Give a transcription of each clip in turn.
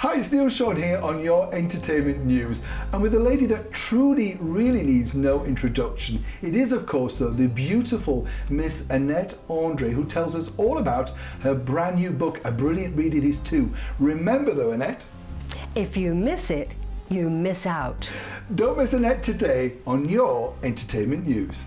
Hi, it's Neil Sean here on your entertainment news, and with a lady that truly really needs no introduction. It is, of course, though, the beautiful Miss Annette Andre, who tells us all about her brand new book. A brilliant read it is too. Remember though, Annette, if you miss it, you miss out. Don't miss Annette today on your entertainment news.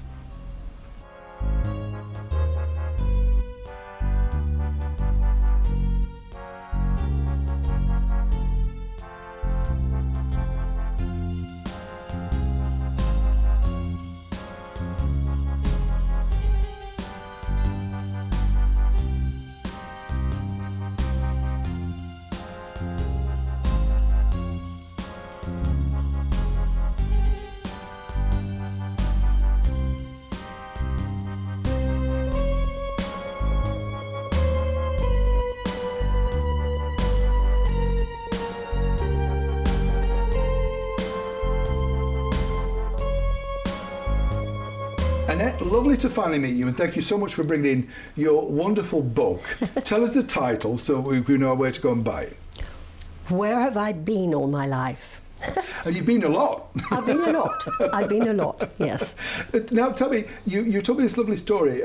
Annette, lovely to finally meet you, and thank you so much for bringing in your wonderful book. Tell us the title so we know where to go and buy it. Where have I been all my life? And you've been a lot. I've been a lot. I've been a lot, yes. Now tell me, you told me this lovely story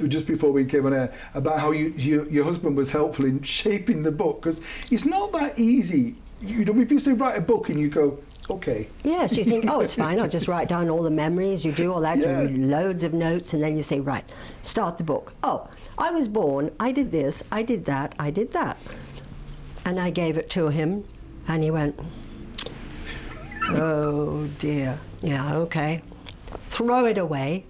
just before we came on air about how your husband was helpful in shaping the book, because it's not that easy. You know, if you say write a book and you go, okay. Yes, you think, oh, it's fine, I'll just write down all the memories, you do all that, Yeah. you do loads of notes, and then you say, right, start the book. Oh, I was born, I did this, I did that, I did that. And I gave it to him, and he went, oh dear, yeah, okay. Throw it away.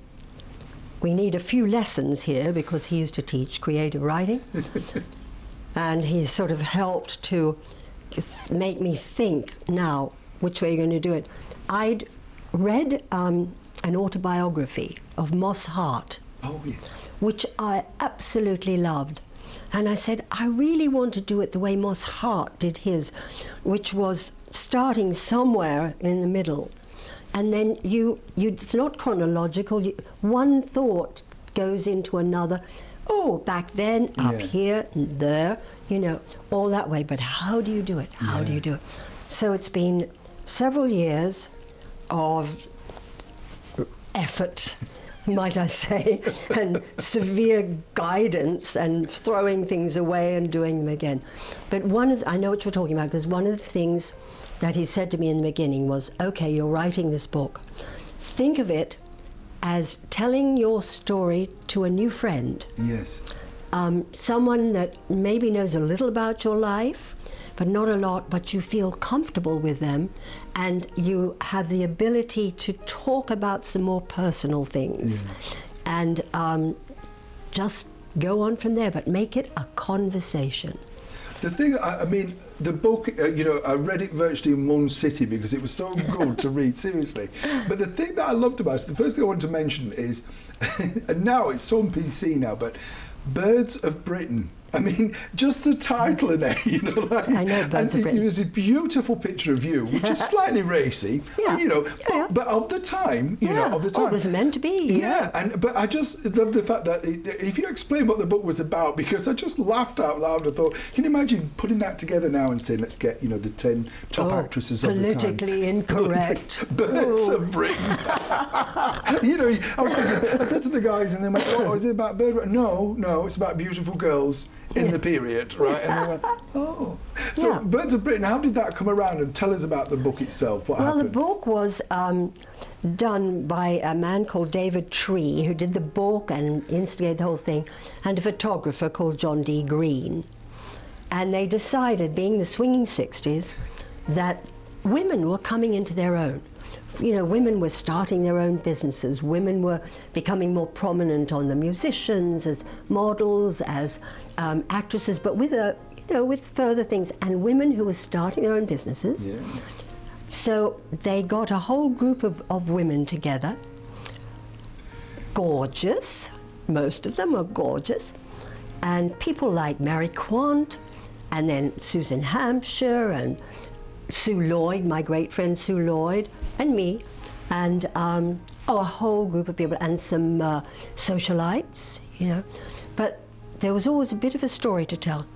We need a few lessons here, because he used to teach creative writing. And he sort of helped to make me think, now, which way you're going to do it. I'd read an autobiography of Moss Hart, Oh, yes. which I absolutely loved. And I said, I really want to do it the way Moss Hart did his, which was starting somewhere in the middle. And then it's not chronological, one thought goes into another. Oh, back then, up here, and there, you know, all that way. But how do you do it? How do you do it? So it's been several years of effort, might I say, and severe guidance and throwing things away and doing them again. But I know what you're talking about, because one of the things that he said to me in the beginning was, okay, you're writing this book. Think of it as telling your story to a new friend. Yes. Someone that maybe knows a little about your life, but not a lot, but you feel comfortable with them, and you have the ability to talk about some more personal things. And just go on from there, but make it a conversation. The thing, I mean, the book, you know, I read it virtually in one sitting because it was so good to read, seriously. But the thing that I loved about it, the first thing I wanted to mention is, and now it's so on PC now, but Birds of Britain. I mean, just the title in there, you know, like, I know, Birds of Britain. There's a beautiful picture of you, which is slightly racy, you know, but of the time, you know, of the time. Oh, it was meant to be. But I just love the fact that if you explain what the book was about, because I just laughed out loud and thought, can you imagine putting that together now and saying, let's get, you know, the 10 top actresses of the time. Politically incorrect. Birds of Britain. You know, I said to the guys, and they went, oh, is it about bird? No, it's about beautiful girls in the period, right? And they went, oh. So Birds of Britain, how did that come around? And tell us about the book itself. What happened? The book was done by a man called David Tree, who did the book and instigated the whole thing, and a photographer called John D. Green. And they decided, being the swinging 60s, that women were coming into their own. You know, women were starting their own businesses. Women were becoming more prominent on the musicians, as models, as actresses, but with with further things. And women who were starting their own businesses. Yeah. So they got a whole group of women together, gorgeous. Most of them were gorgeous, and people like Mary Quant, and then Susan Hampshire, and Sue Lloyd, my great friend Sue Lloyd, and me, and a whole group of people, and some socialites, you know. But there was always a bit of a story to tell,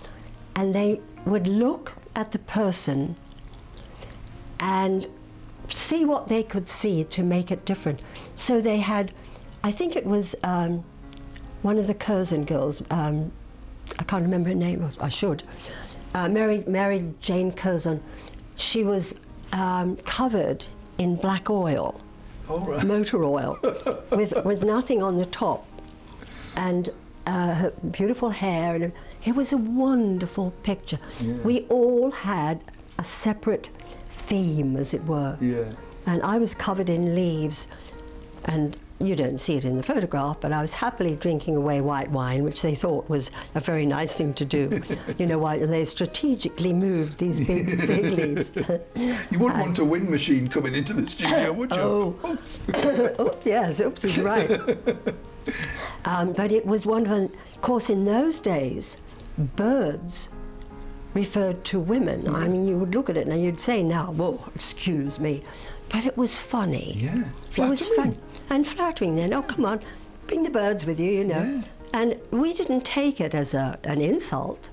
and they would look at the person and see what they could see to make it different. So they had, I think it was one of the Curzon girls, I can't remember her name, I should, Mary Jane Curzon. She was covered in black oil, right. motor oil, with nothing on the top, and her beautiful hair, and it was a wonderful picture. Yeah. We all had a separate theme, as it were. Yeah. And I was covered in leaves, and you don't see it in the photograph, but I was happily drinking away white wine, which they thought was a very nice thing to do. You know why they strategically moved these big leaves. You wouldn't want a wind machine coming into the studio, would you? Oh, Oops. Oops, yes, oops is right. But it was wonderful. Of course, in those days, birds referred to women. I mean, you would look at it and you'd say now, whoa, excuse me. But it was funny. Yeah, it was fun and flattering then. Oh, come on, bring the birds with you, you know. Yeah. And we didn't take it as an insult.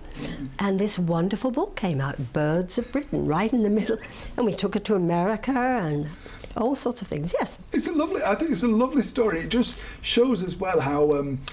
And this wonderful book came out, Birds of Britain, right in the middle. And we took it to America and all sorts of things, yes. I think it's a lovely story. It just shows as well how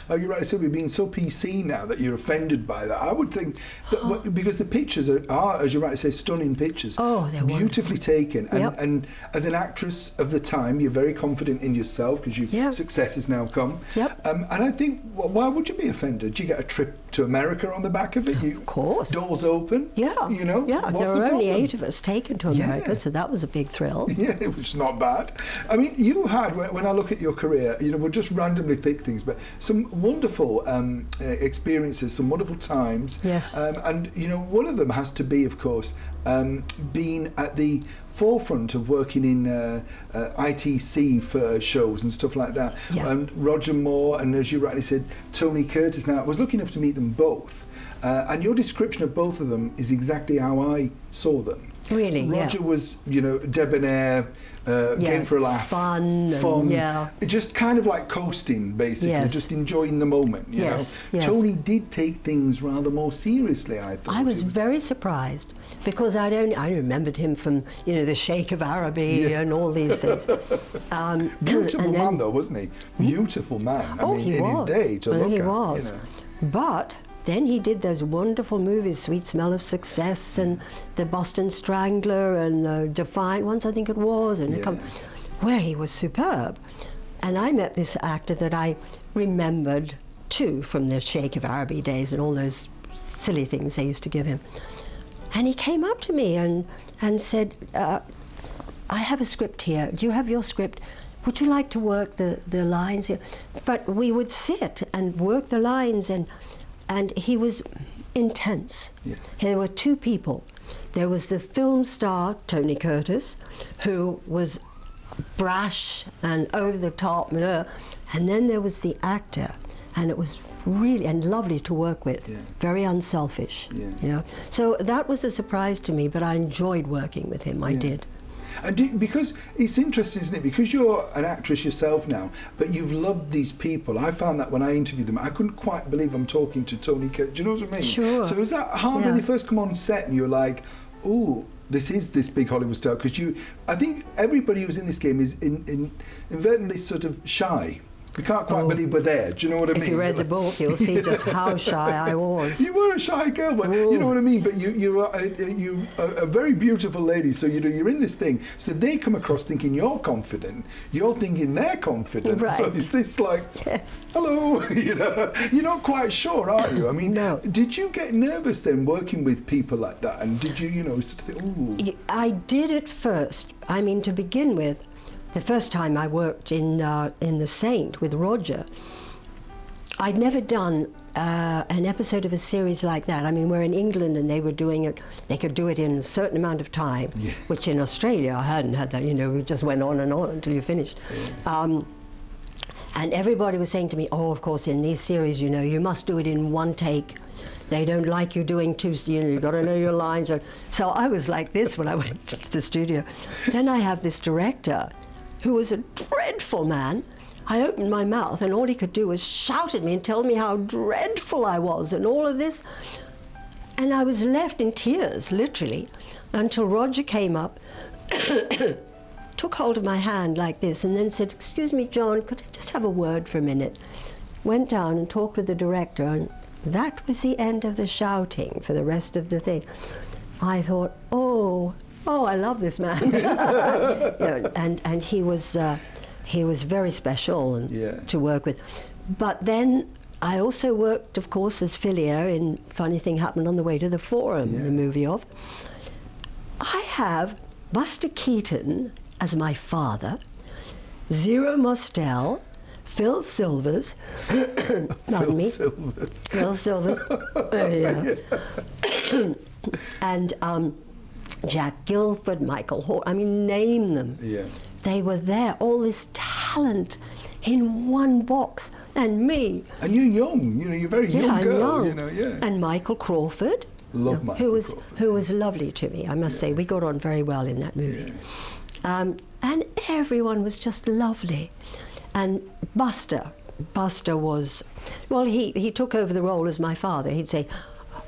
you're right, Sylvia, being so PC now that you're offended by that. I would think that because the pictures are, as you rightly say, stunning pictures. Oh, they're beautifully taken. And, Yep. and as an actress of the time, you're very confident in yourself because your Yep. success has now come. Yep. And I think, why would you be offended? You get a trip to America on the back of it. Of course. Doors open. Yeah. You know. Yeah, what's there the were only problem? 8 of us taken to America, Yeah. so that was a big thrill. Yeah, which is not bad. I mean, you had, when I look at your career, you know, we'll just randomly pick things, but some wonderful experiences, some wonderful times. Yes. And, you know, one of them has to be, of course, being at the forefront of working in ITC for shows and stuff like that. Yeah. And Roger Moore and, as you rightly said, Tony Curtis. Now, I was lucky enough to meet them both. And your description of both of them is exactly how I saw them. Really, Roger yeah. was, you know, debonair, game for a laugh. Fun, yeah. Just kind of like coasting, basically, Yes. just enjoying the moment, you Yes, know. yes. Tony did take things rather more seriously, I thought. I was It very surprised because I remembered him from, you know, the Sheikh of Araby Yeah. and all these things. Beautiful and man, then- though, wasn't he? Beautiful man. I Oh, mean, he in was. his day to Well, look he at, was. you know. But then he did those wonderful movies, Sweet Smell of Success and The Boston Strangler and The Defiant Ones, I think it was, and Yeah. where he was superb. And I met this actor that I remembered too from the Sheikh of Araby days and all those silly things they used to give him. And he came up to me and said, I have a script here. Do you have your script? Would you like to work the lines here? But we would sit and work the lines, and he was intense. Yeah. There were 2 people. There was the film star, Tony Curtis, who was brash and over the top, and then there was the actor, and it was really and lovely to work with, Yeah. very unselfish, Yeah. you know. So that was a surprise to me, but I enjoyed working with him, I Yeah. did. And because it's interesting, isn't it? Because you're an actress yourself now, but you've loved these people. I found that when I interviewed them, I couldn't quite believe I'm talking to Tony Curtis. Do you know what I mean? Sure. So is that hard when Yeah. you first come on set and you're like, oh, this is this big Hollywood star? Because I think everybody who's in this game is inadvertently sort of shy. You can't quite believe we're there. Do you know what I mean? If you read the book, you'll see just how shy I was. You were a shy girl, but you know what I mean. But you are a very beautiful lady. So you're in this thing. So they come across thinking you're confident. You're thinking they're confident. Right. So it's this like, Yes. hello. You know, you're not quite sure, are you? I mean, No. Did you get nervous then working with people like that? And did you, sort of think, ooh. I did at first. I mean, to begin with, the first time I worked in The Saint with Roger, I'd never done an episode of a series like that. I mean, we're in England and they were doing it, they could do it in a certain amount of time, Yeah. which in Australia I hadn't had that, we just went on and on until you finished. Yeah. And everybody was saying to me, oh, of course, in these series, you must do it in one take. They don't like you doing 2, you've got to know your lines. So I was like this when I went to the studio. Then I have this director who was a dreadful man. I opened my mouth and all he could do was shout at me and tell me how dreadful I was and all of this. And I was left in tears, literally, until Roger came up, took hold of my hand like this, and then said, "Excuse me, Joan, could I just have a word for a minute?" Went down and talked with the director, and that was the end of the shouting for the rest of the thing. I thought, oh, I love this man. You know, and he was very special and to work with. But then I also worked, of course, as Filia in Funny Thing Happened on the Way to the Forum, the movie of. I have Buster Keaton as my father, Zero Mostel, Phil Silvers, pardon me, Phil Silvers, and Jack Guilford, Michael Hall, I mean, name them. Yeah. They were there, all this talent in one box, and me. And you're young, you know, you're a very young girl, young. You know, And Michael Crawford, Michael Crawford. Who was lovely to me, I must say. We got on very well in that movie. And everyone was just lovely. And Buster was, well, he took over the role as my father. He'd say,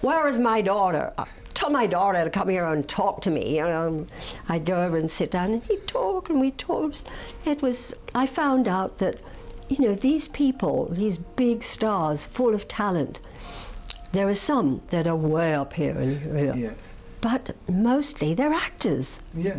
"Where is my daughter? Tell my daughter to come here and talk to me." You know, I'd go over and sit down, and he'd talk, and we'd talk. I found out that, you know, these people, these big stars, full of talent, there are some that are way up here, but mostly they're actors. Yeah.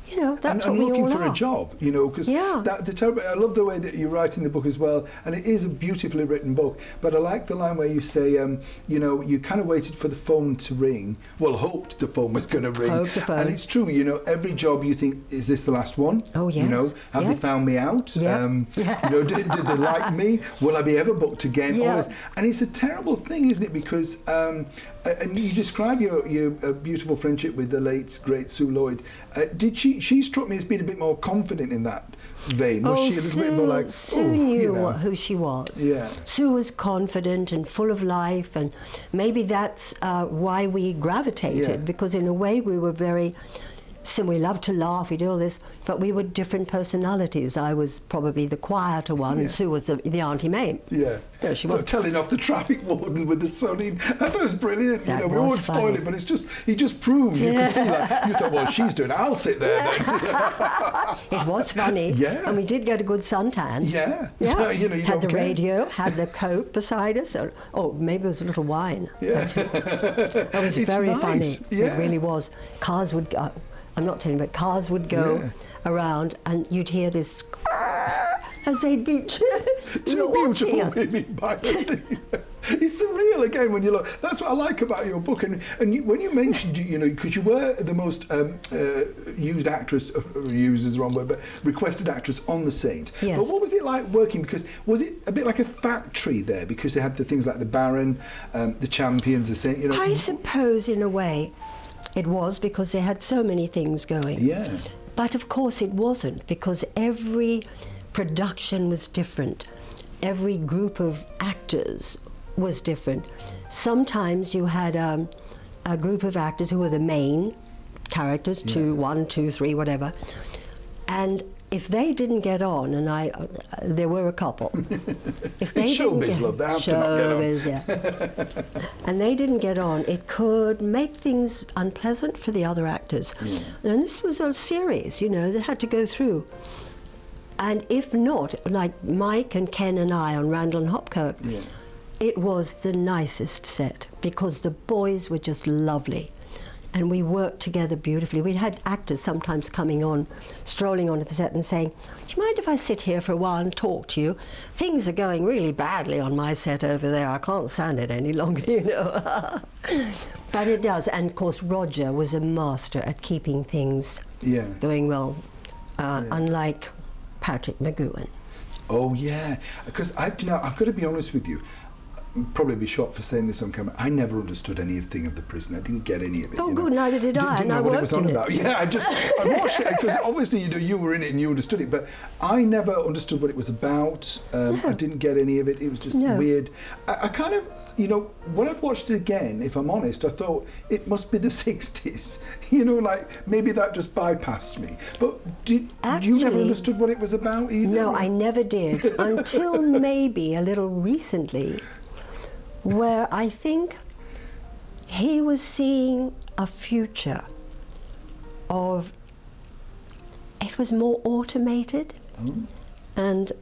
You know, that's what we all are. And looking for a job, you know, because I love the way that you write in the book as well, and it is a beautifully written book, but I like the line where you say, you know, you kind of waited for the phone to ring, well, hoped the phone was going to ring. Hoped the phone. And it's true, you know, every job you think, is this the last one? Oh, yes. You know, have they found me out? Yeah. You know, did they like me? Will I be ever booked again? Yeah. And it's a terrible thing, isn't it? Because and you describe your beautiful friendship with the late, great Sue Lloyd. She struck me as being a bit more confident in that vein. Was she a little bit more like, Sue knew who she was. Yeah. Sue was confident and full of life, and maybe that's why we gravitated, because in a way we were very, we loved to laugh, we did all this, but we were different personalities. I was probably the quieter one, and Sue was the Auntie Mame. Yeah. Yeah, she was. So telling off the traffic warden with the sun in, I thought it was brilliant. That you know, we won't spoil it, but it's just, he just proved, you could see, like, you thought, well, she's doing it, I'll sit there then. It was funny. Yeah. And we did get a good suntan. Yeah. Yeah. So, you know, you had don't the care. radio, had the Coke beside us, or maybe it was a little wine. Yeah. It was very nice. funny. Yeah. It really was. Cars would go, I'm not telling you, but cars would go around, and you'd hear this as they'd be Two beautiful women by the It's surreal again when you look. That's what I like about your book. And when you mentioned, you know, because you were the most used actress, used is the wrong word, but requested actress on The Saints. Yes. But what was it like working? Because was it a bit like a factory there? Because they had the things like the Baron, the Champions, the Saints. You know. I suppose in a way it was, because they had so many things going. Yeah. But of course it wasn't, because every production was different. Every group of actors was different. Sometimes you had a group of actors who were the main characters, 1, 2, 3, whatever. And if they didn't get on, and there were a couple. If they showbiz, love, they have to not get on. Yeah. And they didn't get on, it could make things unpleasant for the other actors. Yeah. And this was a series, you know, that had to go through. And if not, like Mike and Ken and I on Randall and Hopkirk, it was the nicest set, because the boys were just lovely. And we worked together beautifully. We had actors sometimes coming on, strolling onto the set and saying, "Do you mind if I sit here for a while and talk to you? Things are going really badly on my set over there. I can't stand it any longer, you know." But it does. And of course, Roger was a master at keeping things going well, unlike Patrick McGowan. Oh yeah, because I've got to be honest with you. Probably be shocked for saying this on camera. I never understood anything of The Prison. I didn't get any of it. Oh, you good, neither did I. Didn't know what it was on about. Yeah, I watched it because obviously you were in it and you understood it, but I never understood what it was about. I didn't get any of it. It was just weird. I kind of, you know, when I watched it again, if I'm honest, I thought it must be the 60s. You know, like maybe that just bypassed me. But you never understood what it was about either? No, I never did until maybe a little recently, where I think he was seeing a future of, it was more automated, and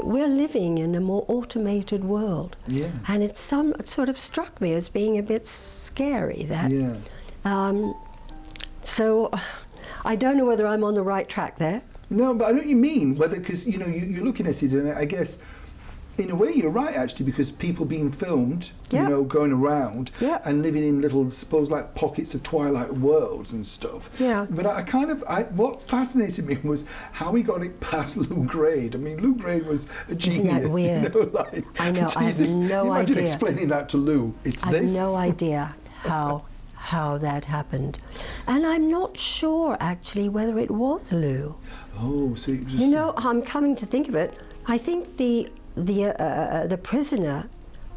we're living in a more automated world. Yeah. And it sort of struck me as being a bit scary, that. Yeah. So I don't know whether I'm on the right track there. No, but I know what you mean, because, you know, you're looking at it, and I guess, in a way, you're right, actually, because people being filmed, Yeah. you know, going around Yeah. and living in little, suppose, like pockets of Twilight worlds and stuff. Yeah. But what fascinated me was how he got it past Lew Grade. I mean, Lew Grade was a genius. Isn't that weird? You know, like, I know, so I have you think- no imagine idea. explaining that to Lew. It's I this. have no idea how that happened. And I'm not sure, actually, whether it was Lew. Oh, so it was You know, I'm coming to think of it, I think the prisoner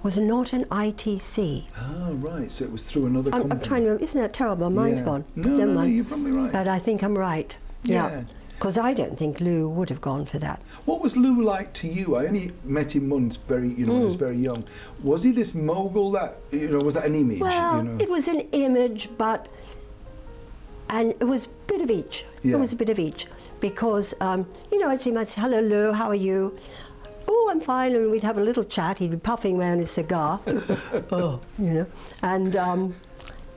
was not an ITC. Oh, right. So it was through another I'm company. trying to remember, isn't that terrible? My mind's Yeah. gone. No, Never no, mind. you're probably right. But I think I'm right. Yeah. Because I don't think Lew would have gone for that. What was Lew like to you? I only met him once, when I was very young. Was he this mogul that, was that an image? Well, you know? it was an image, and it was a bit of each. Yeah. It was a bit of each. Because, I'd see him, I'd say, hello, Lew, how are you? Oh, I'm fine, and we'd have a little chat. He'd be puffing away on his cigar. And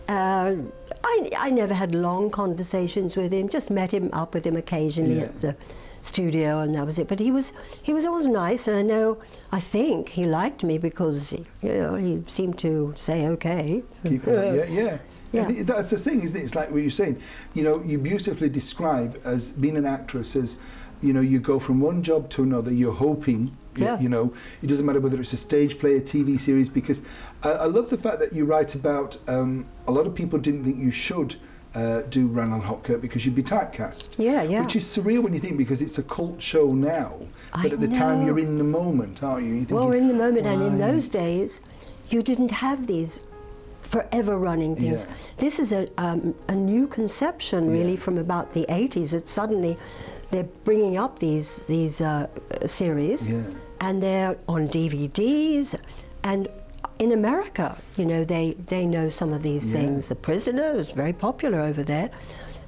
I never had long conversations with him, just met him up with him occasionally at the studio, and that was it. But he was always nice, and I think he liked me because, he seemed to say okay. Yeah. Yeah. And that's the thing, isn't it? It's like what you're saying. You beautifully describe as being an actress as, you go from one job to another, you're hoping, Yeah. it doesn't matter whether it's a stage play, a TV series, because I love the fact that you write about a lot of people didn't think you should do Randall and Hopkirk because you'd be typecast. Yeah. Which is surreal when you think, because it's a cult show now, but at the time know. you're in the moment, aren't you? You're thinking, Well, we're in the moment, and in "Why?" those days, you didn't have these forever running things. Yeah. This is a new conception, really, Yeah. from about the 80s. That suddenly they're bringing up these series, Yeah. and they're on DVDs, and in America, they know some of these Yeah. things. The Prisoner was very popular over there,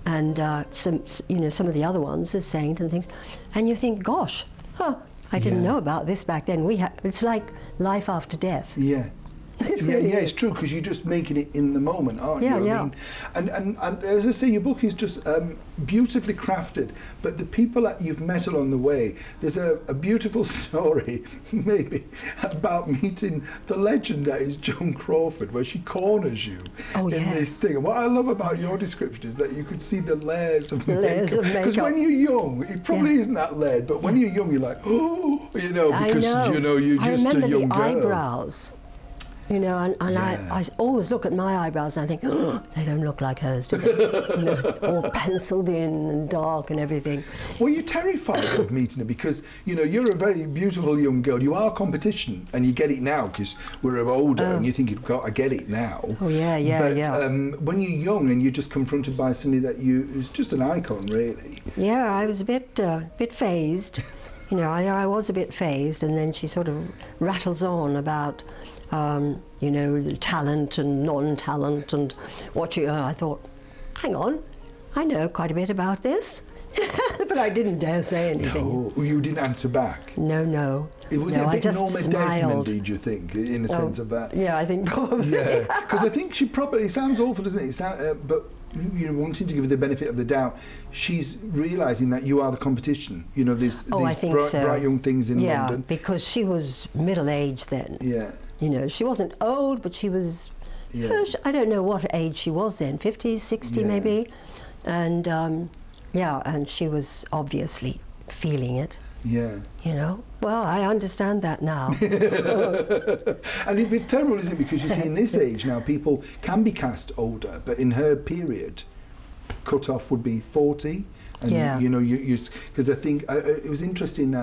and some of the other ones, The Saint and things, and you think, gosh, I didn't Yeah. know about this back then. It's like life after death. Yeah. It really it's is. true, because you're just making it in the moment, aren't Yeah, you? yeah. And as I say, your book is just beautifully crafted, but the people that you've met along the way, there's a beautiful story, maybe, about meeting the legend that is Joan Crawford, where she corners you in this thing. And what I love about your description is that you could see the layers of makeup. Because when you're young, it probably isn't that layered, but when you're young, you're like, because, you're I just remember a young the girl. eyebrows. And I always look at my eyebrows and I think, they don't look like hers, do they? All penciled in and dark and everything. Were you terrified of meeting her? Because, you're a very beautiful young girl. You are competition, and you get it now because we're older, and you think, I get it now. Oh, yeah. But when you're young and you're just confronted by somebody that is just an icon, really. Yeah, I was a bit phased. I was a bit phased, and then she sort of rattles on about the talent and non-talent and I thought, hang on, I know quite a bit about this. But I didn't dare say anything. No, you didn't answer back. No. It was no, a I bit just Norma smiled. Desmond, did you think, in the sense of that? Yeah, I think probably. Yeah, because I think she probably, it sounds awful, doesn't it? But wanting to give her the benefit of the doubt, she's realising that you are the competition. These bright young things in London. Yeah, because she was middle-aged then. Yeah. She wasn't old, but she was, I don't know what age she was then, 50s, 60 maybe. And, and she was obviously feeling it. Yeah. Well, I understand that now. And it's terrible, isn't it? Because you see, in this age now, people can be cast older, but in her period, cut-off would be 40. And, because I think, it was interesting,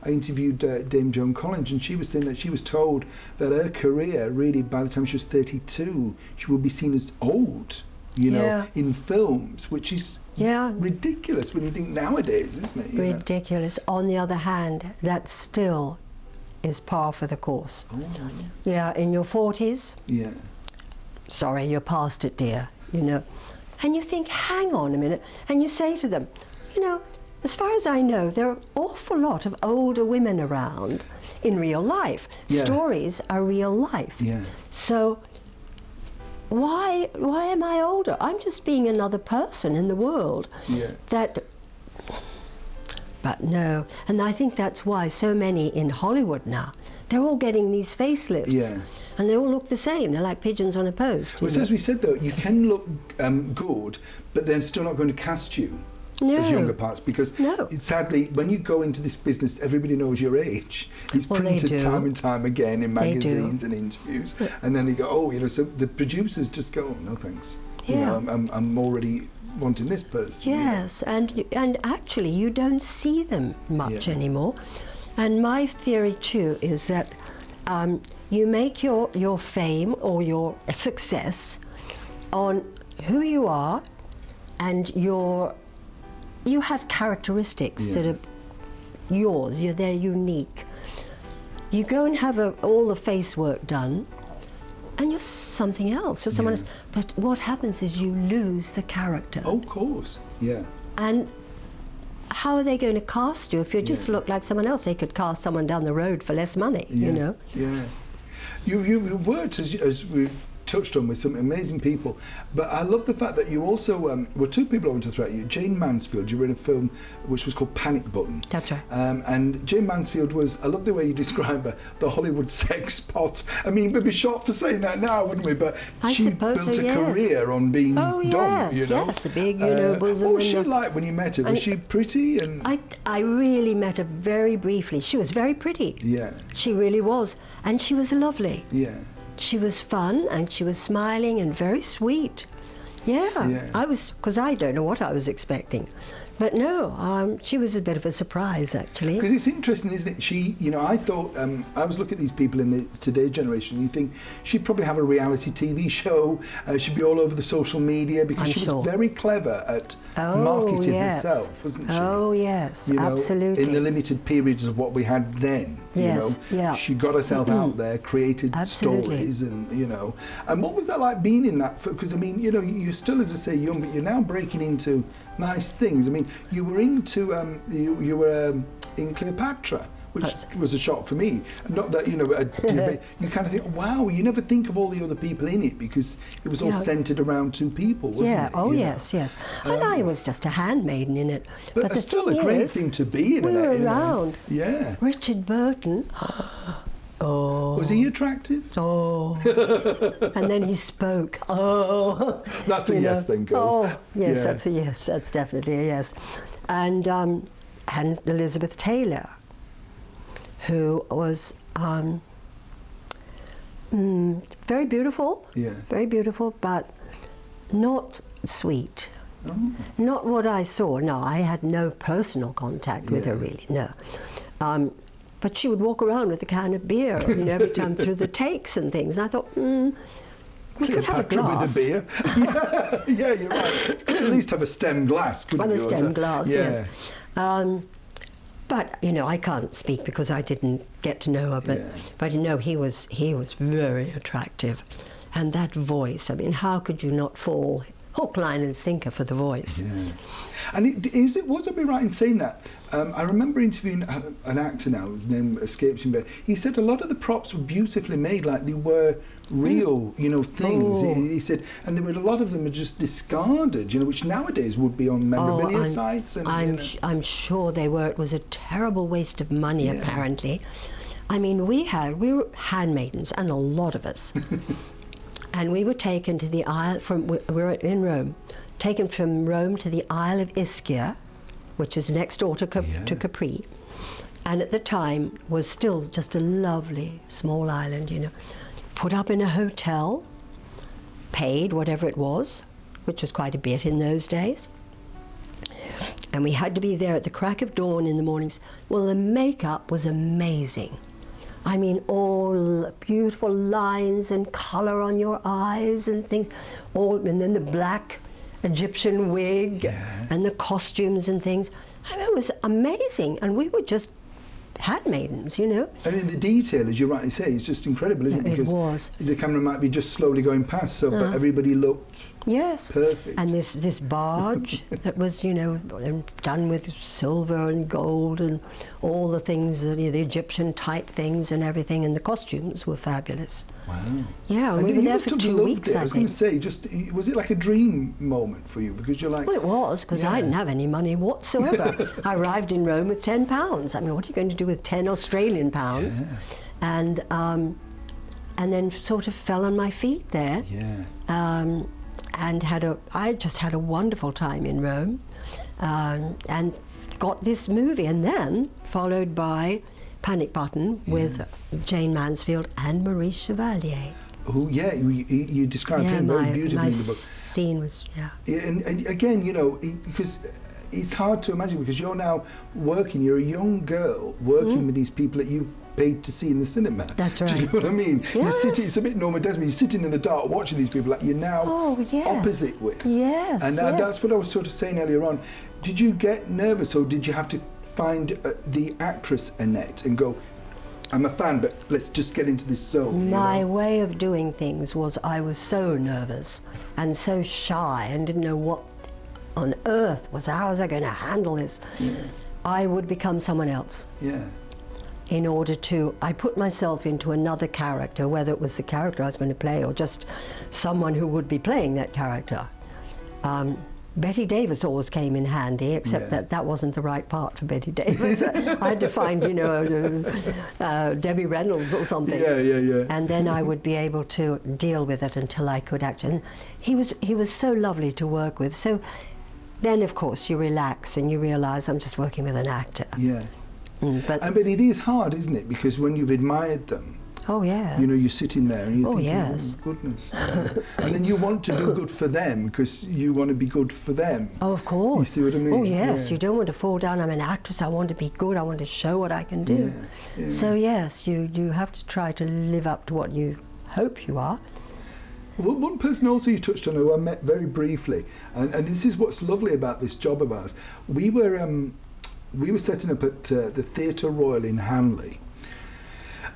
I interviewed Dame Joan Collins, and she was saying that she was told that her career, really, by the time she was 32, she would be seen as old, in films, which is ridiculous when you think nowadays, isn't it? Ridiculous. On the other hand, that still is par for the course. Oh. Yeah, in your 40s, Yeah. sorry, you're past it, dear, you know. And you think, hang on a minute, and you say to them, you know, as far as I know, there are an awful lot of older women around in real life. Yeah. Stories are real life. Yeah. So why am I older? I'm just being another person in the world. Yeah. But no, and I think that's why so many in Hollywood now, they're all getting these facelifts. Yeah. And they all look the same. They're like pigeons on a post. Well, as we said, though, you can look good, but they're still not going to cast you as younger parts, because sadly, when you go into this business, everybody knows your age. It's printed time and time again in magazines and interviews, and then they go, oh, you know, so the producers just go, oh, no thanks. Yeah. You know, I'm already wanting this person. Yes, and actually you don't see them much anymore. And my theory too is that you make your fame or your success on who you are, and you have characteristics that are yours. They're unique. You go and have all the face work done, and you're something else. You're someone else. But what happens is you lose the character. Oh, of course. Yeah. And how are they going to cast you if you just look like someone else? They could cast someone down the road for less money, you know? Yeah. You worked, as we touched on, with some amazing people, but I love the fact that you also were two people I want to throw at you. Jayne Mansfield, you were in a film which was called Panic Button. That's right. And Jayne Mansfield was, I love the way you describe her, the Hollywood sex pot. I mean, we'd be shot for saying that now, wouldn't we? But she built a career on being dumb, you know? Yes, the big, you know, bosom. What was she like when you met her? Was she pretty? And I really met her very briefly. She was very pretty. Yeah. She really was. And she was lovely. Yeah. She was fun, and she was smiling and very sweet. Yeah. I was, because I don't know what I was expecting. But no, she was a bit of a surprise, actually. Because it's interesting, isn't it? She, you know, I thought, I was looking at these people in the today's generation, and you think she'd probably have a reality TV show, she'd be all over the social media, because she was very clever at marketing herself, wasn't she? Oh, yes, you know, absolutely. in the limited periods of what we had then, you know, she got herself out there, created stories, and, you know. And what was that like being in that? Because, I mean, you know, you're still, as I say, young, but you're now breaking into nice things. I mean, you were into you were in Cleopatra, which was a shock for me. Not that, you know, but you kind of think, wow, you never think of all the other people in it, because it was all centered around two people, wasn't it? Oh, yes. And I was just a handmaiden in it. But it's still a great thing to be in. We were around. Yeah. Richard Burton. Oh. Was he attractive? Oh. And then he spoke. Oh. That's a yes then, girls. Oh, yes, that's a yes. That's definitely a yes. And Elizabeth Taylor, who was very beautiful. Yeah. Very beautiful, but not sweet. Oh. Not what I saw. No, I had no personal contact with her, really. No. But she would walk around with a can of beer, you know, every time through the takes and things. And I thought, we could have a glass. With a beer. Yeah, you're right. At least have a stemmed glass, couldn't you? A stemmed glass, yes. But, you know, I can't speak because I didn't get to know her. But you know, he was very attractive. And that voice, I mean, how could you not fall hook, line and sinker for the voice? Yeah. And was it right in saying that? I remember interviewing an actor now, his name escapes me, but he said a lot of the props were beautifully made, like they were real, you know, things. He said, and there were a lot of them are just discarded, you know, which nowadays would be on memorabilia sites. And I'm sure they were. It was a terrible waste of money, apparently. I mean, we were handmaidens, and a lot of us. And we were taken to the Isle we were in Rome, taken from Rome to the Isle of Ischia, which is next door to Capri, and at the time was still just a lovely small island, you know. Put up in a hotel, paid whatever it was, which was quite a bit in those days, and we had to be there at the crack of dawn in the mornings. Well, the makeup was amazing. I mean, all beautiful lines and colour on your eyes and things, and then the black Egyptian wig and the costumes and things. I mean, it was amazing, and we were just handmaidens, you know. And in the detail, as you rightly say, it's just incredible, isn't it? It Because was. the camera might be just slowly going past, so but everybody looked Yes. perfect. And this barge that was, you know, done with silver and gold and all the things, you know, the Egyptian type things and everything, and the costumes were fabulous. Wow. Yeah, and we were you there must for have 2 loved weeks, it. I I was going think. to say, was it like a dream moment for you? Because you're like... Well, it was, because I didn't have any money whatsoever. I arrived in Rome with £10. I mean, what are you going to do with 10 Australian pounds? Yeah. And then sort of fell on my feet there. Yeah. And I just had a wonderful time in Rome, and got this movie, and then followed by Panic Button with Jayne Mansfield and Maurice Chevalier. Oh, yeah, you describe him very beautifully my in the book. scene was, And again, you know, because it's hard to imagine, because you're now working, you're a young girl working with these people that you've paid to see in the cinema. That's right. Do you know what I mean? Yes. You're sitting, it's a bit Norma Desmond, you're sitting in the dark watching these people that you're now opposite with. Yes, And that's what I was sort of saying earlier on. Did you get nervous, or did you have to find the actress Annette and go, I'm a fan, but let's just get into this zone? My you know? way of doing things was I was so nervous and so shy and didn't know what on earth how was I going to handle this? Yeah. I would become someone else. Yeah. I put myself into another character, whether it was the character I was going to play or just someone who would be playing that character. Betty Davis always came in handy, except that wasn't the right part for Betty Davis. I had to find, you know, Debbie Reynolds or something. Yeah. And then I would be able to deal with it until I could actually. And he was so lovely to work with. So then, of course, you relax and you realise I'm just working with an actor. Yeah. But it is hard, isn't it? Because when you've admired them, oh yes, you know, you're sitting there and you're thinking, yes, oh goodness, and then you want to do good for them because you want to be good for them. Oh, of course. You see what I mean? Oh yes, Yeah. you don't want to fall down. I'm an actress. I want to be good. I want to show what I can do. Yeah. So yes, you have to try to live up to what you hope you are. Well, one person also you touched on who I met very briefly, and this is what's lovely about this job of ours. We were setting up at the Theatre Royal in Hanley,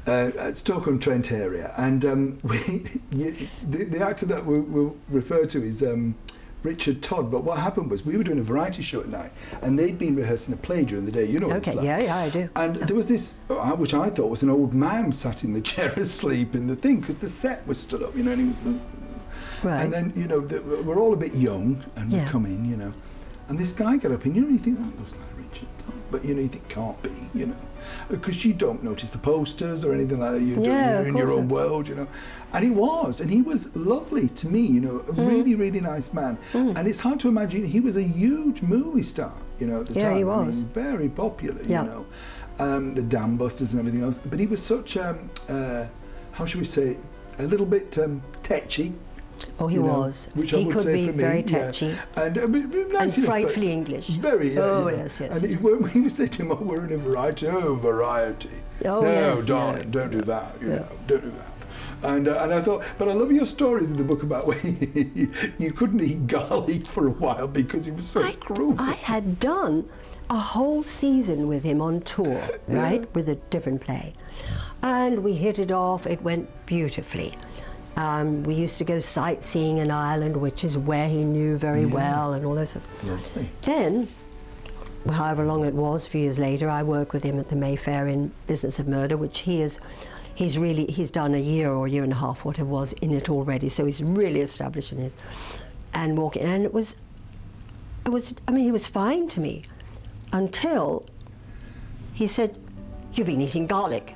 at Stoke-on-Trent area, and the actor that we refer to is Richard Todd. But what happened was we were doing a variety show at night, and they'd been rehearsing a play during the day. You know what it's like. Yeah, I do. And there was this, which I thought was an old man sat in the chair asleep in the thing, because the set was stood up, you know. Right. And then, you know, we're all a bit young, and we come in, you know, and this guy got up, and you know, you think, that looks like Richard Todd, but you know, you think can't be, you know, because you don't notice the posters or anything like that. You're in your own world, you know. And he was lovely to me, you know, a really, really nice man. And it's hard to imagine, he was a huge movie star, you know, at the time. Yeah, he was. I mean, very popular, you know, the Dam Busters and everything else. But he was such, how should we say, a little bit tetchy. Oh, he was. Which he I would could say be for me, very tetchy. And, And nice enough, frightfully English. Very, Oh, you know. yes. And he would say to him, oh, we're in a variety. Oh, variety. Oh, no, yes, darling, don't do that, you know, don't do that. And I thought, but I love your stories in the book about when you couldn't eat garlic for a while because he was so cruel. I had done a whole season with him on tour, right, with a different play. And we hit it off, it went beautifully. We used to go sightseeing in Ireland, which is where he knew very well, and all those stuff. Lovely. Then, however long it was, a few years later, I worked with him at the Mayfair in Business of Murder, which he's done a year or a year and a half, what it was, in it already. So he's really established in his, and walking, and it was, I mean, he was fine to me, until he said, "You've been eating garlic."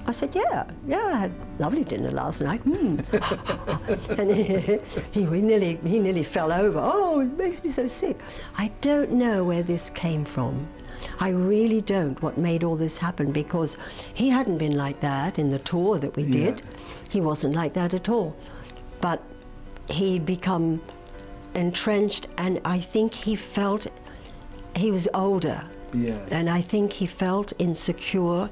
I said, yeah, I had lovely dinner last night. And he nearly fell over. Oh, it makes me so sick. I don't know where this came from. I really don't, what made all this happen, because he hadn't been like that in the tour that we did. He wasn't like that at all. But he'd become entrenched, and I think he felt he was older. Yeah. And I think he felt insecure,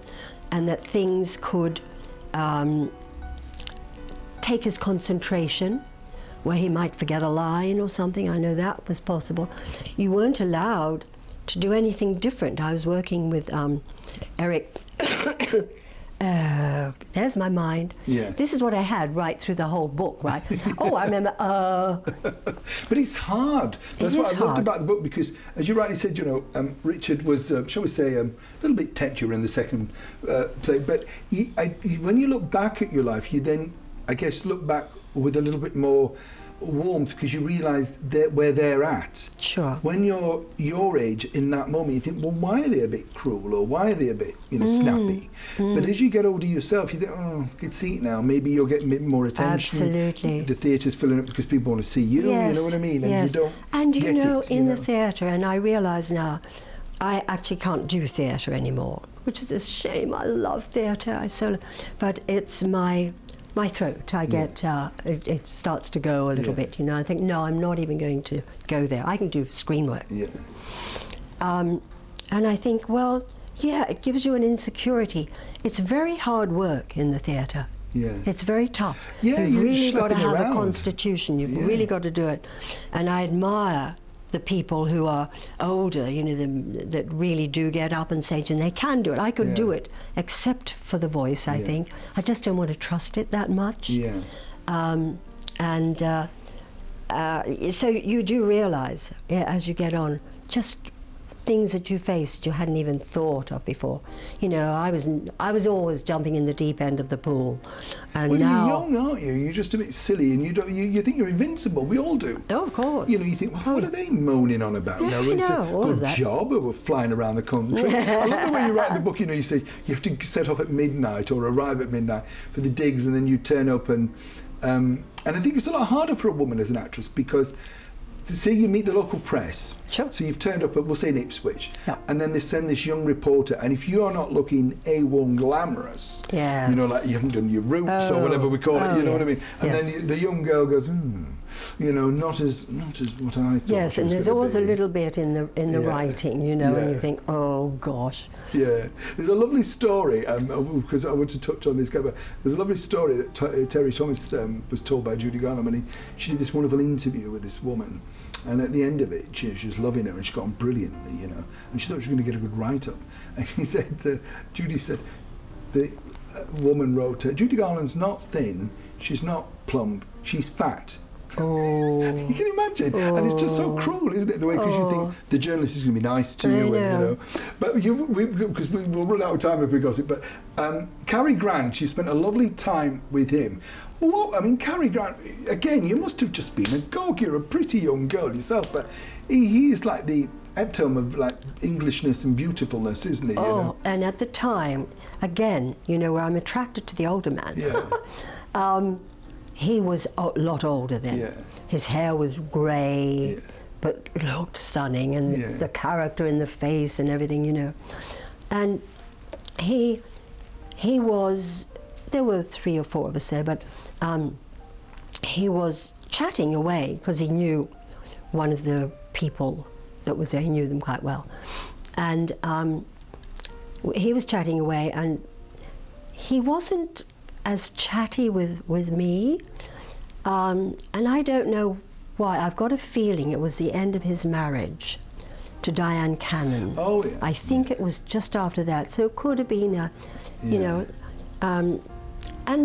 and that things could take his concentration, where he might forget a line or something. I know that was possible. You weren't allowed to do anything different. I was working with Eric, there's my mind. Yeah. This is what I had right through the whole book, right? Oh, I remember, But it's hard. That's what I loved hard. about the book, because, as you rightly said, Richard was, shall we say, a little bit tetchier in the second play. But when you look back at your life, you then, I guess, look back with a little bit more warmth, because you realise where they're at. Sure. When you're your age, in that moment, you think, well, why are they a bit cruel, or why are they a bit, snappy? But as you get older yourself, you think, oh, I can see it now. Maybe you're getting a bit more attention. Absolutely. The theatre's filling up because people want to see you. Yes, You know what I mean? And yes. you don't And you get know, it, in the theatre, and I realise now, I actually can't do theatre anymore, which is a shame. I love theatre, but it's my throat. I get it starts to go a little bit. I think, no, I'm not even going to go there. I can do screen work. Yeah. And I think, well, yeah, it gives you an insecurity. It's very hard work in the theatre. Yeah. It's very tough. Yeah, You've you're really got to schlepping have around. a constitution. You've really got to do it. And I admire the people who are older, that really do get up on stage, and they can do it. I could do it, except for the voice, I think. I just don't want to trust it that much. Yeah. So you do realise, as you get on, just things that you faced you hadn't even thought of before. I was always jumping in the deep end of the pool, and Well, now you're young, aren't you? You're just a bit silly, and you think you're invincible. We all do. Oh, of course. You think, well, what are they moaning on about? Yeah, It's I know, all a of good that. job, or we're flying around the country. I love the way you write in the book, you say you have to set off at midnight or arrive at midnight for the digs, and then you turn up and I think it's a lot harder for a woman as an actress, because say you meet the local press, Sure. so you've turned up at, we'll say, in Ipswich, Yeah. and then they send this young reporter, and if you're not looking A1 glamorous, Yes. like you haven't done your roots or whatever we call it, you know what I mean? And then the young girl goes, not as what I thought. Yes, she and was there's gonna always a be. little bit in the writing, and Yeah. you think, oh gosh. Yeah, there's a lovely story, because I want to touch on this guy, but there's a lovely story that Terry Thomas was told by Judy Garland, and she did this wonderful interview with this woman, and at the end of it, she was loving her, and she got on brilliantly, and she thought she was going to get a good write-up. And Judy said, the woman wrote, Judy Garland's not thin, she's not plump, she's fat. Oh. You can imagine, and it's just so cruel, isn't it? The way, because you think the journalist is going to be nice to you, and But because we will run out of time if we gossip. But Cary Grant, you spent a lovely time with him. Well, Cary Grant, again, you must have just been a gog. You're a pretty young girl yourself, but he is like the epitome of like Englishness and beautifulness, isn't he? Oh, and at the time, again, where I'm attracted to the older man. Yeah. He was a lot older then. Yeah. His hair was grey, but looked stunning, and the character in the face and everything, And he was, there were 3 or 4 of us there, but he was chatting away, because he knew one of the people that was there, he knew them quite well. And he was chatting away, and he wasn't as chatty with me, and I don't know why. I've got a feeling it was the end of his marriage to Diane Cannon. Oh, yeah. I think it was just after that, so it could have been and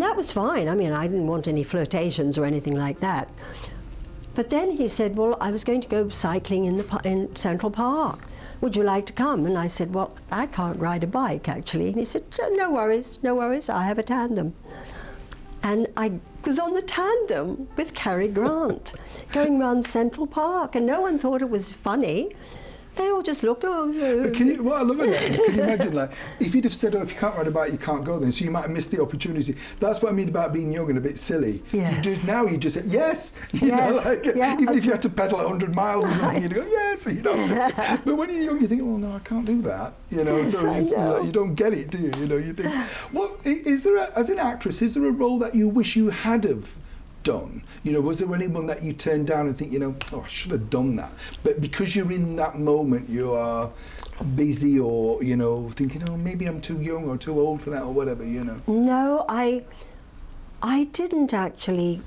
that was fine. I didn't want any flirtations or anything like that. But then he said, well, I was going to go cycling in Central Park. Would you like to come? And I said, well, I can't ride a bike, actually. And he said, no worries, I have a tandem. And I was on the tandem with Cary Grant, going around Central Park, and no one thought it was funny. They all just looked, But what I love about it is, can you imagine, like, if you'd have said, if you can't ride a bike, you can't go then, so you might have missed the opportunity. That's what I mean about being young and a bit silly. Yes. Now you just say, yes! Even if you had to pedal 100 miles or something, you'd go, yes! But when you're young, you think, oh, no, I can't do that. Yes, So you don't get it, do you? You think, well, is there, as an actress, is there a role that you wish you had have done? Was there anyone that you turned down and think, oh, I should have done that, but because you're in that moment, you are busy, or thinking, oh, maybe I'm too young or too old for that, or whatever, No, I didn't actually.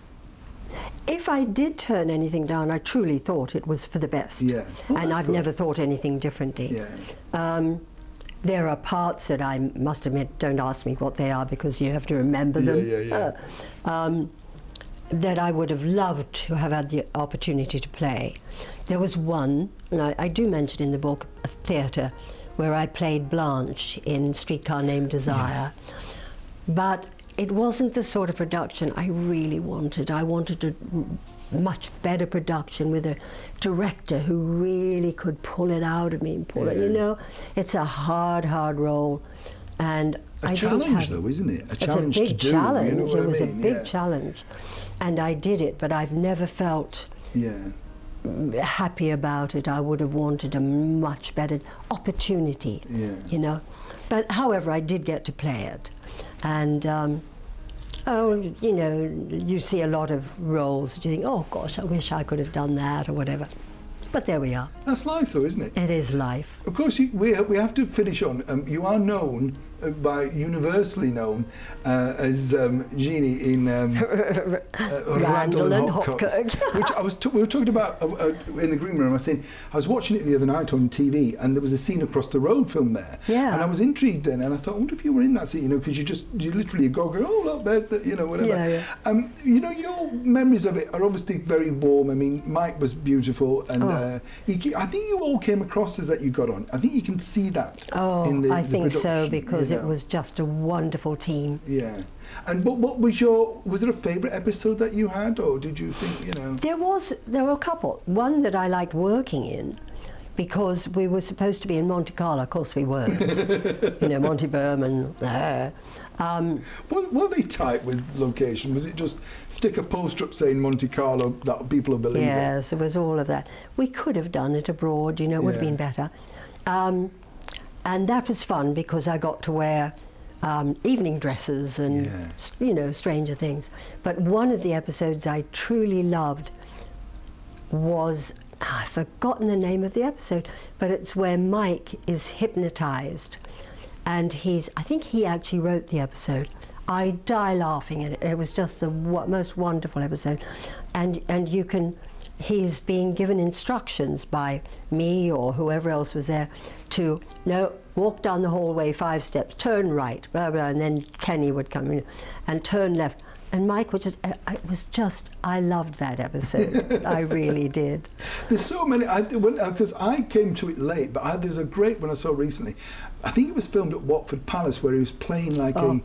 If I did turn anything down, I truly thought it was for the best. Yeah. Well, and that's I've good. never thought anything differently. Yeah. there are parts that I must admit, don't ask me what they are because you have to remember them. That I would have loved to have had the opportunity to play. There was one, and I do mention in the book, a theatre where I played Blanche in Streetcar Named Desire. But it wasn't the sort of production I really wanted. I wanted a much better production with a director who really could pull it out of me and pull it, you know. It's a hard role. And a challenge, though, isn't it? A challenge to do. It's a big challenge. You know what it was I mean? a big challenge. And I did it, but I've never felt happy about it. I would have wanted a much better opportunity, you know. But however, I did get to play it. And, you know, you see a lot of roles, you think, oh gosh, I wish I could have done that or whatever. But there we are. That's life, though, isn't it? It is life. Of course, we have to finish on. You are known, universly known, as Jayne in Randall and Hopkirk. Which we were talking about in the green room. I was watching it the other night on TV, and there was a scene across the road filmed there. Yeah. And I was intrigued then, and I thought, I wonder if you were in that scene, you know, because you literally go, oh look, there's the, you know, whatever. Yeah. You know, your memories of it are obviously very warm. I mean, Mike was beautiful, and I think you all came across as that you got on. I think you can see that. In the I think production, so, because you know. it was just a wonderful team. Yeah. And what was there a favourite episode that you had, or did you think, you know? There were a couple. One that I liked working in, because we were supposed to be in Monte Carlo. Of course we weren't. You know, Monty Berman. Were they tight with location? Was it just stick a poster up saying Monte Carlo that people will believe it? Yes, it was all of that. We could have done it abroad, you know, it would have been better. And that was fun because I got to wear evening dresses and, you know, stranger things. But one of the episodes I truly loved was, I've forgotten the name of the episode, but it's where Mike is hypnotized. And I think he actually wrote the episode. I die laughing at it. It was just the most wonderful episode. And he's being given instructions by me or whoever else was there to, walk down the hallway 5 steps, turn right, blah, blah, and then Kenny would come in and turn left. And Mike was I loved that episode. I really did. There's so many, because I came to it late, but there's a great one I saw recently. I think it was filmed at Watford Palace where he was playing like a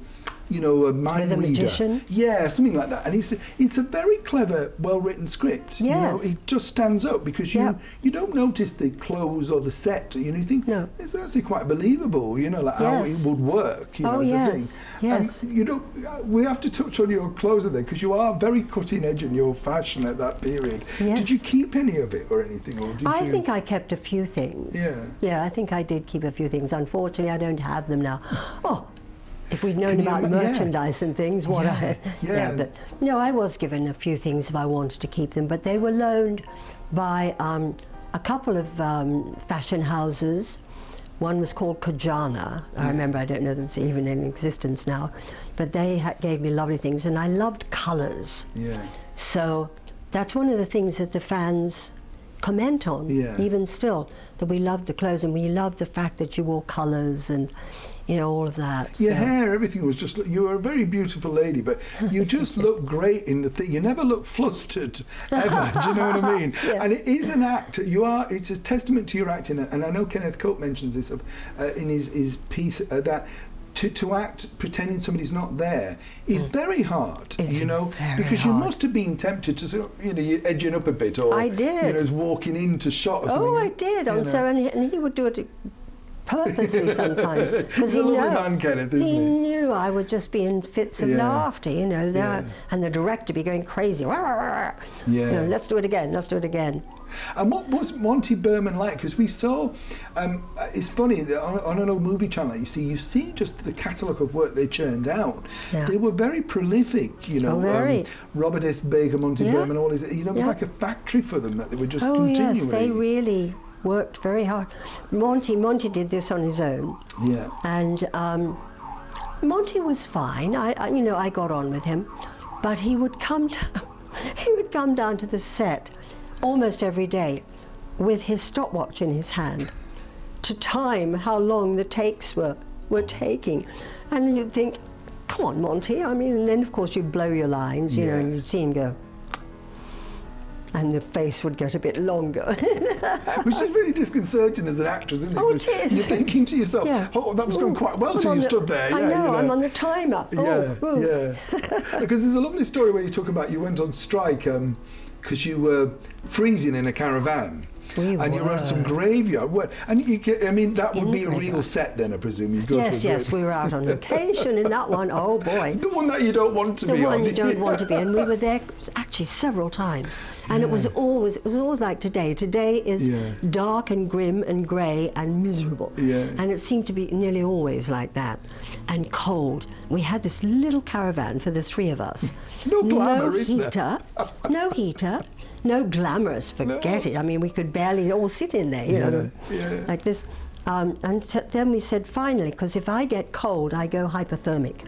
mind reader. Magician? Yeah, something like that. And it's a very clever, well-written script. Yes. You know, it just stands up because you don't notice the clothes or the set. You know, you think it's actually quite believable. You know, like how it would work. You know, as a thing. Yes. You know, we have to touch on your clothes there because you are very cutting edge in your fashion at that period. Yes. Did you keep any of it or anything, or did I think I kept a few things. Yeah, I think I did keep a few things. Unfortunately, I don't have them now. Oh. If we'd known about merchandise and things, but no, I was given a few things if I wanted to keep them, but they were loaned by a couple of fashion houses. One was called Kajana. I remember, I don't know if it's even in existence now, but they gave me lovely things, and I loved colours. Yeah. So that's one of the things that the fans comment on, even still, that we loved the clothes and we loved the fact that you wore colours and, you know, all of that. Your hair, everything was just, you were a very beautiful lady, but you just look great in the thing. You never look flustered, ever. Do you know what I mean? And it is an act. It's a testament to your acting. And I know Kenneth Cope mentions this in his piece, that to act pretending somebody's not there is very hard, you know, because hard. You must have been tempted to sort of, you're edging up a bit, or I did. You know, as walking into shot or something. Oh, I did. Also, and he would do it purposely sometimes, because He's a lovely man, Kenneth, isn't he? He knew I would just be in fits of laughter, you know, and the director be going crazy. You know, let's do it again. And what was Monty Berman like? Because we saw, it's funny, on an old movie channel, you see just the catalogue of work they churned out. Yeah. They were very prolific, you know. Robert S. Baker, Monty Berman, all his, you know, it was like a factory for them that they were just continually. Yes, they really worked very hard. Monty did this on his own. Yeah. And Monty was fine. I got on with him, but he would come down to the set almost every day with his stopwatch in his hand, to time how long the takes were taking. And you'd think, come on, Monty. I mean, and then of course you'd blow your lines, you know, and you'd see him go, and the face would get a bit longer. Which is really disconcerting as an actress, isn't it? Oh, it is. You're thinking to yourself, oh, that was going quite well till you stood there. I know, I'm on the timer. Yeah, Because there's a lovely story where you talk about you went on strike because you were freezing in a caravan. You were on some graveyard work. And I mean, that would be a real set then, I presume. You'd go yes, we were out on location in that one. Oh boy. The one that you don't want to be on. The one you don't want to be in. We were there actually several times. And it was always like today. Today is dark and grim and grey and miserable. Yeah. And it seemed to be nearly always like that. And cold. We had this little caravan for the three of us. No glamour, is there? No heater. No glamorous, forget it. I mean, we could barely all sit in there, you know, like this. And then we said, finally, because if I get cold, I go hypothermic.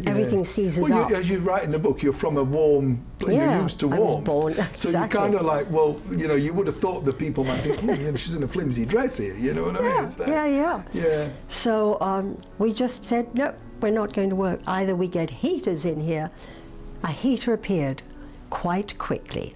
Everything seizes up. As you write in the book, you're from a warm, you're used to warmth. I was born, so you're kind of like, well, you know, you would have thought that people might think, oh, yeah, she's in a flimsy dress here, you know what I mean? It's like, yeah. So we just said, no, we're not going to work. Either we get heaters in here. A heater appeared quite quickly.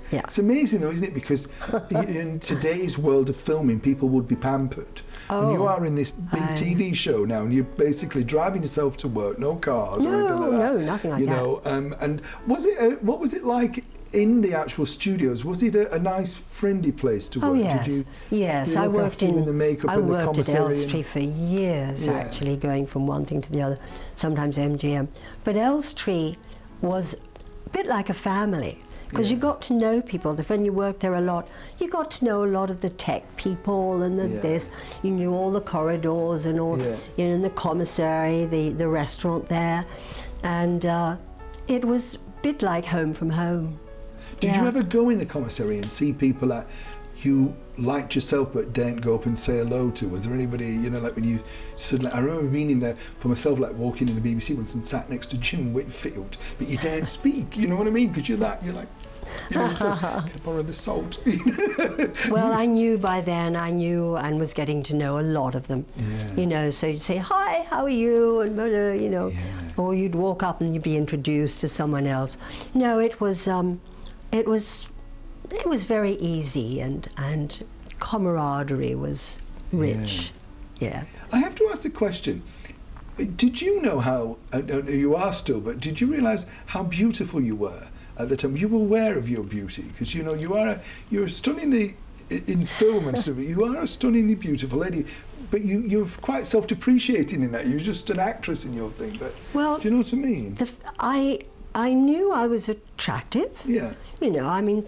Yeah. It's amazing though, isn't it? Because in today's world of filming, people would be pampered. And you are in this big TV show now, and you're basically driving yourself to work, no cars or anything like that. No, nothing like that. You know, and was it, what was it like in the actual studios? Was it a nice, friendly place to work? Oh, yes. Did you I worked in the makeup I and the worked at commissary Elstree for years, actually, going from one thing to the other, sometimes MGM. But Elstree was a bit like a family. Because you got to know people. When you worked there a lot, you got to know a lot of the tech people and this. You knew all the corridors and all, you know, in the commissary, the restaurant there. And it was a bit like home from home. Did you ever go in the commissary and see people that you liked yourself but daren't go up and say hello to? Was there anybody, you know, like when you suddenly, I remember being in there for myself, like walking in the BBC once and sat next to Jim Whitfield, but you daren't speak, you know what I mean? Because you're like, you know, just like, can I borrow the salt? Well, I knew by then, and was getting to know a lot of them, you know, so you'd say, hi, how are you? And, you know, or you'd walk up and you'd be introduced to someone else. No, it was very easy, and camaraderie was rich. Yeah. I have to ask the question, did you know how, you are still, but did you realise how beautiful you were at the time? You were aware of your beauty, because, you know, you're stunningly, in film and stuff, you are a stunningly beautiful lady, but you're quite self-depreciating in that. You're just an actress in your thing, but well, do you know what I mean? I knew I was attractive. Yeah. You know, I mean,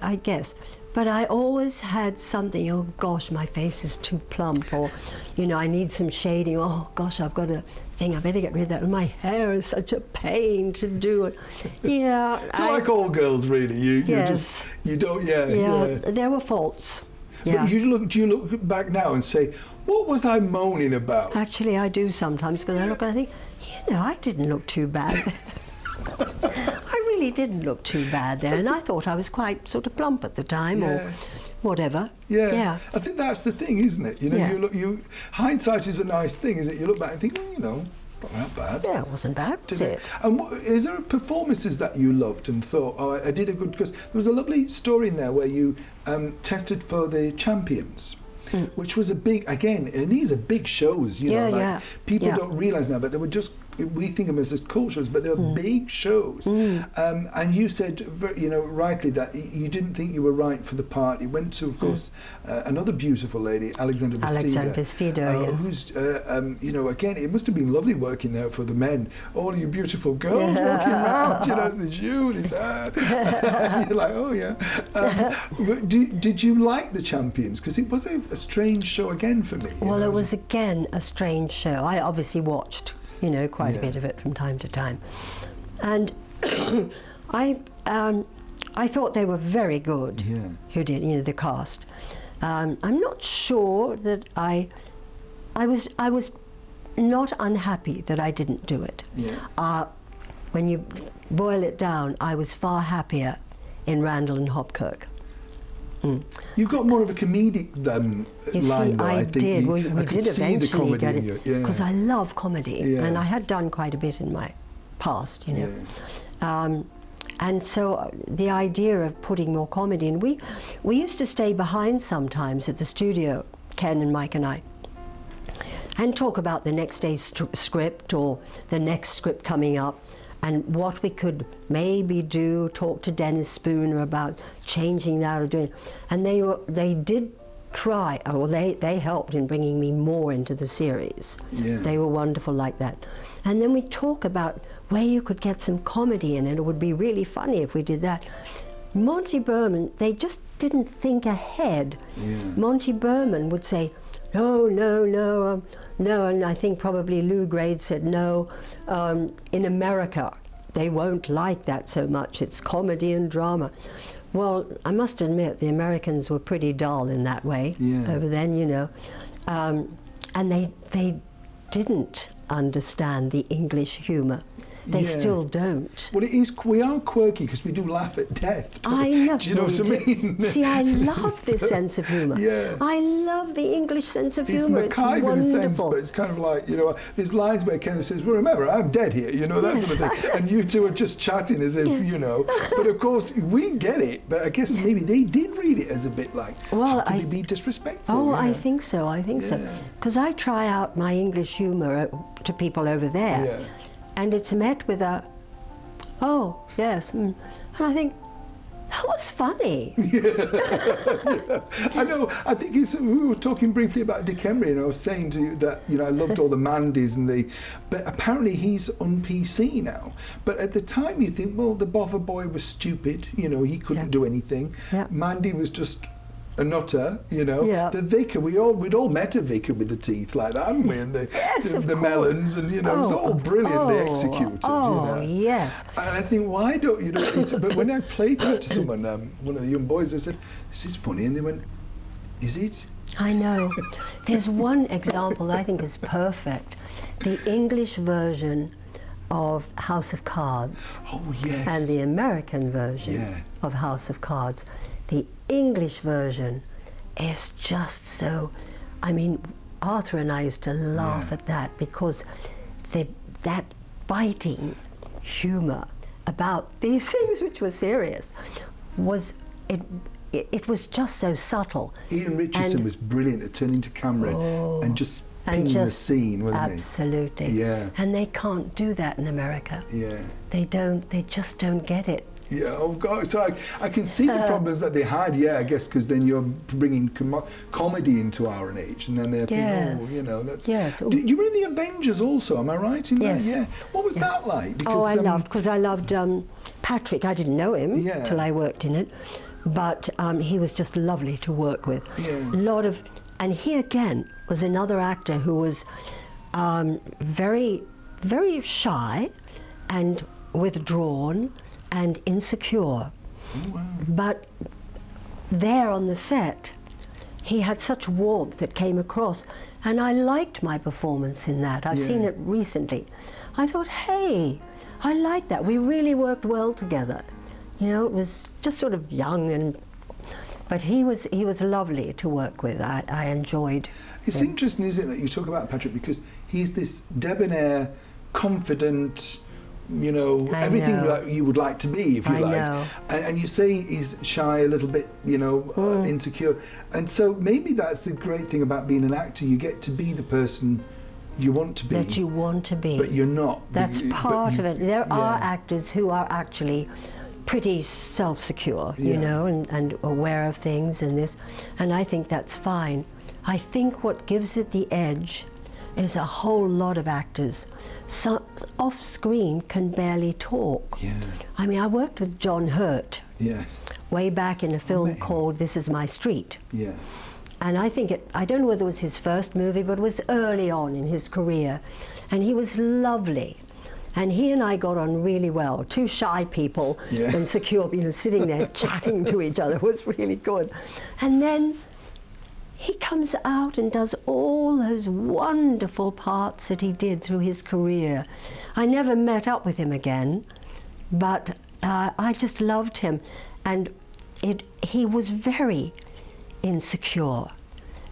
I guess. But I always had something, oh gosh, my face is too plump, or, you know, I need some shading, oh gosh, I've got a thing, I better get rid of that. And my hair is such a pain to do. Yeah. So like all girls, really, you don't, there were faults. Yeah. But do you look back now and say, what was I moaning about? Actually, I do sometimes, because I look and I think, you know, I didn't look too bad. I really didn't look too bad there, and I thought I was quite sort of plump at the time, or whatever. Yeah. I think that's the thing, isn't it? You know, hindsight is a nice thing, isn't it? You look back and think, well, you know, not that bad. Yeah, it wasn't bad, was it? And is there performances that you loved and thought, oh, I did a good, because there was a lovely story in there where you tested for the Champions. Which was a big, again, and these are big shows, you know, like people don't realise now, but they were just, we think of them as cultures, but they were big shows. And you said, you know, rightly, that you didn't think you were right for the part. You went to, of course, another beautiful lady, Alexandra Bastedo, who's, you know, again, it must have been lovely working there for the men. All you beautiful girls walking around, you know, there's you, there's her. And you're like, oh yeah. Did you like the Champions? Because it was a strange show again for me. Well, it was again a strange show. I obviously watched, you know, quite a bit of it from time to time, and I thought they were very good. Who did, you know, the cast. I'm not sure that I was not unhappy that I didn't do it. When you boil it down, I was far happier in Randall and Hopkirk. You've got more of a comedic line, though. I think did. We I could did see the eventually comedy get in it, you. because I love comedy, Yeah. and I had done quite a bit in my past, you know. Yeah. And so the idea of putting more comedy in, we used to stay behind sometimes at the studio, Ken and Mike and I, and talk about the next day's script or the next script coming up, and what we could maybe do, talk to Dennis Spooner about changing that or doing. And they did try, well, they helped in bringing me more into the series. Yeah. They were wonderful like that. And then we talk about where you could get some comedy in, and it would be really funny if we did that. Monty Berman, they just didn't think ahead. Yeah. Monty Berman would say, no, and I think probably Lew Grade said no. In America, they won't like that so much. It's comedy and drama. Well, I must admit, the Americans were pretty dull in that way over then, you know. And they didn't understand the English humour. They still don't. Well, we are quirky because we do laugh at death. I know. Do you know what I mean? See, I love this sense of humour. Yeah. I love the English sense of humour. It's macabre wonderful. in a sense, but it's kind of like, you know, there's lines where Kenneth says, well, remember, I'm dead here, you know, that sort of thing. And you two are just chatting as if, you know. But of course, we get it, but I guess maybe they did read it as a bit like, well, could it be disrespectful? Oh, you know? I think so, so. Because I try out my English humour to people over there, and it's met with a, oh, yes. And I think, that was funny. I know. I think we were talking briefly about Dick Emery, and I was saying to you that, you know, I loved all the Mandys but apparently he's on PC now. But at the time you think, well, the Bother Boy was stupid, you know, he couldn't do anything. Mandy was just a nutter, you know. The vicar, we'd all met a vicar with the teeth like that, hadn't we? And the melons, and you know, it was all brilliantly executed. Oh, you know? yes. And I think, why don't you know? But when I played that to someone, one of the young boys, I said, "This is funny," and they went, "Is it?" I know. There's one example that I think is perfect: the English version of House of Cards. Oh yes. And the American version of House of Cards. The English version is just so, I mean, Arthur and I used to laugh at that, because that biting humour about these things which were serious was, it was just so subtle. Ian Richardson was brilliant at turning to camera and just pinging the scene, wasn't he? Absolutely. Yeah. And they can't do that in America. Yeah. They just don't get it. Yeah, oh God. So I can see the problems that they had, I guess, because then you're bringing comedy into R&H, and then they're thinking, oh, you know, that's... Yes. You were in the Avengers also, am I right in that? Yeah. What was that like? Because, I loved Patrick. I didn't know him till I worked in it, but he was just lovely to work with. Yeah. And he again was another actor who was very, very shy and withdrawn and insecure. Oh, wow. But there on the set, he had such warmth that came across, and I liked my performance in that. I've seen it recently. I thought, hey, I like that. We really worked well together. You know, it was just sort of young, but he was lovely to work with. I enjoyed It's interesting, isn't it, that you talk about Patrick, because he's this debonair, confident, you know, everything like you would like to be, if you like. And you say he's shy, a little bit, you know, insecure. And so maybe that's the great thing about being an actor. You get to be the person you want to be. That you want to be. But you're not. That's part of it. There are actors who are actually pretty self-secure, you know, and aware of things and this. And I think that's fine. I think what gives it the edge is a whole lot of actors off screen can barely talk. I mean, I worked with John Hurt way back in a film called This Is My Street. And I think I don't know whether it was his first movie, but it was early on in his career. And he was lovely. And he and I got on really well. Two shy people, insecure, you know, sitting there chatting to each other was really good. And then he comes out and does all those wonderful parts that he did through his career. I never met up with him again, but I just loved him. And he was very insecure,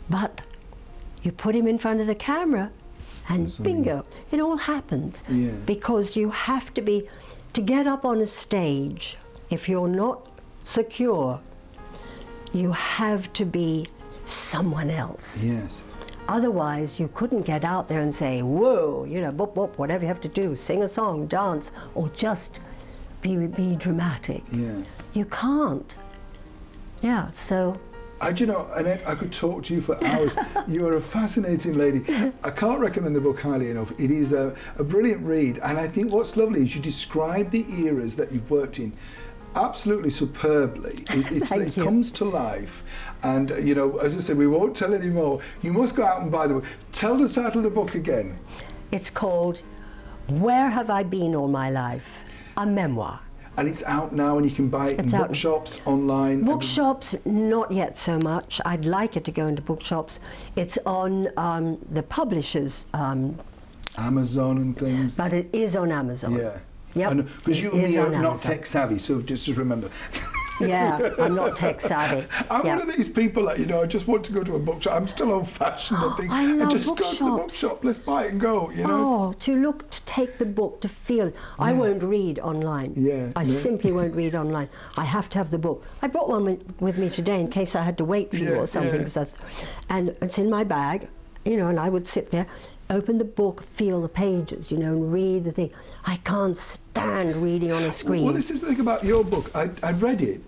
but you put him in front of the camera and bingo, it all happens. Yeah. Because you have to get up on a stage, if you're not secure, you have to be someone else. Yes. Otherwise, you couldn't get out there and say, whoa, you know, bop, bop, whatever you have to do, sing a song, dance, or just be dramatic. Yeah. You can't. Yeah, so... You know, Annette, I could talk to you for hours. You're a fascinating lady. I can't recommend the book highly enough. It is a brilliant read, and I think what's lovely is you describe the eras that you've worked in absolutely superbly. It comes to life, and you know, as I said, we won't tell any more. You must go out and buy the book. Tell the title of the book again. It's called Where Have I Been All My Life? A Memoir. And it's out now, and you can buy it in bookshops, online. Bookshops, not yet so much. I'd like it to go into bookshops. It's on the publishers. Amazon and things. But it is on Amazon. Yeah. Yep. Because you and me are not tech savvy, so just remember. Yeah, I'm not tech savvy. I'm one of these people that, you know, I just want to go to a bookshop. I'm still old-fashioned and think, I love just bookshops. go to the bookshop, let's buy it and go, you know. Oh, to take the book, to feel. I won't read online. Yeah. I simply won't read online. I have to have the book. I brought one with me today in case I had to wait for you or something. Yeah. And it's in my bag, you know, and I would sit there, open the book, feel the pages, you know, and read the thing. I can't stand reading on a screen. Well, this is the thing about your book. I read it,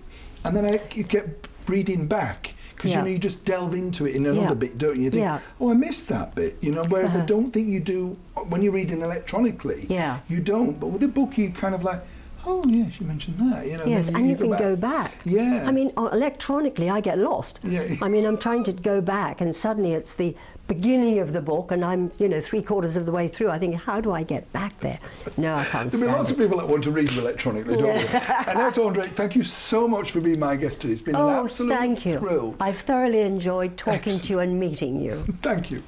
and then I kept reading back, because you know, you just delve into it in another bit, don't you? You think, oh, I missed that bit, you know, whereas I don't think you do when you're reading electronically. Yeah. You don't, but with a book you kind of like, oh yes, you mentioned that, you know. Yes, and you can go back. Yeah. I mean, electronically I get lost. Yeah. I mean, I'm trying to go back and suddenly it's the beginning of the book and I'm, you know, 3/4 of the way through. I think, how do I get back there? No, I can't stand There'll be lots of people that want to read them electronically, don't there? Annette Andre, thank you so much for being my guest today. It's been an absolute thrill. I've thoroughly enjoyed talking to you and meeting you. Thank you.